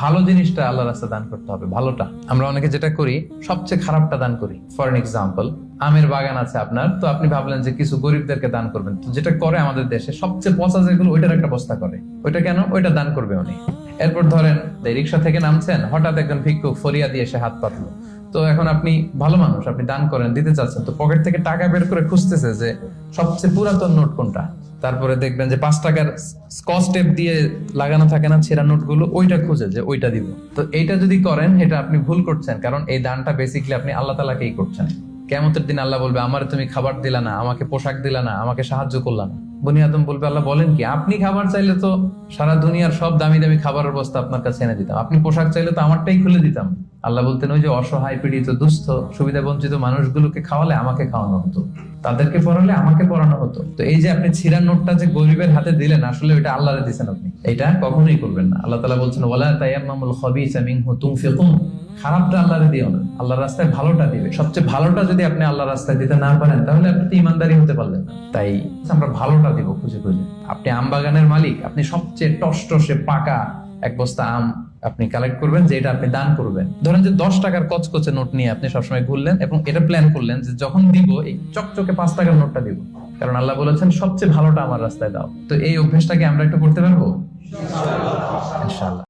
ভালো জিনিসটা আল্লাহ রাস্তায় দান করতে হবে, ভালোটা। আমরা অনেকে যেটা করি, সবচেয়ে খারাপটা দান করি। ফর এন এক্সাম্পল, আমের বাগান আছে আপনার, তো আপনি ভাবলেন যে কিছু গরিবদেরকে দান করবেন, তো যেটা করে আমাদের দেশে সবচেয়ে পচা যেগুলো, ওইটার একটা বস্তা করে। ওইটা কেন? ওইটা দান করবে উনি। এরপর ধরেন রিক্সা থেকে নামছেন, হঠাৎ একজন ভিক্ষুক ফরিয়া দিয়ে এসে হাত পাতলো, তো এখন আপনি ভালো মানুষ, আপনি দান করেন, দিতে চাচ্ছেন, তো পকেট থেকে টাকা বের করে খুঁজতেছে যে সবচেয়ে পুরাতন নোট কোনটা। তারপরে দেখবেন যে 5 টাকার স্কচ টেপ দিয়ে লাগানো থাকে না ছেঁড়া নোটগুলো, ওইটা খুঁজে যে ওইটা দিব। তো এইটা যদি করেন, এটা আপনি ভুল করছেন, কারণ এই দানটা বেসিক্যালি আপনি আল্লাহ তাআলাকেই করছেন। কিয়ামতের দিন আল্লাহ বলবে, আমারে তুমি খাবার দিলা না, আমাকে পোশাক দিলা না, আমাকে সাহায্য করলা না। বনি আদম বলবে, আল্লাহ বলেন কি? আপনি খাবার চাইলে তো সারা দুনিয়ার সব দামি দামি খাবারের বস্তা আপনার কাছে এনে দিতাম, আপনি পোশাক চাইলে তো আমারটাই খুলে দিতাম। আল্লাহ বলতেন, ওই যে অসহায়, পীড়িত, দুস্থ, সুবিধা বঞ্চিত মানুষগুলোকে খাওয়ালে আমাকে খাওয়ানো হতো, তাদেরকে পড়ালে আমাকে পড়ানো হতো। তো এই যে আপনি ছিঁড়া নোটটা যে গরিবের হাতে দিলেন, আসলে ওইটা আল্লাহরে দিয়েছেন আপনি, এটা কখনোই করবেন না। আল্লাহ তাআলা বলছেন, ওয়ালা তায়াম্মামুল খাবিসা মিনহু তুনফিকুন, খারাপটা আল্লাহরে দিও না, আল্লাহর রাস্তায় ভালোটা দিবে। সবচেয়ে ভালোটা যদি আপনি আল্লাহর রাস্তায় দিতে না পারেন, তাহলে আপনি তো ইমানদারি হতে পারলেন না। তাই আমরা ভালোটা দিব খুঁজে খুঁজে। আপনি আম বাগানের মালিক, আপনি সবচেয়ে টসটসে পাকা এক বস্তা আম আপনি কালেক্ট করবেন, যে এটা আপনি দান করবেন। ধরেন যে 10 টাকার কচকচে নোট নিয়ে আপনি সবসময় ঘুরলেন এবং এটা প্ল্যান করলেন যে যখন দিব, এই চকচকে 5 টাকার নোটটা দিব, কারণ আল্লাহ বলেছেন সবচেয়ে ভালোটা আমার রাস্তায় দাও। তো এই অভ্যেসটাকে আমরা একটু করতে পারবো ইনশাআল্লাহ।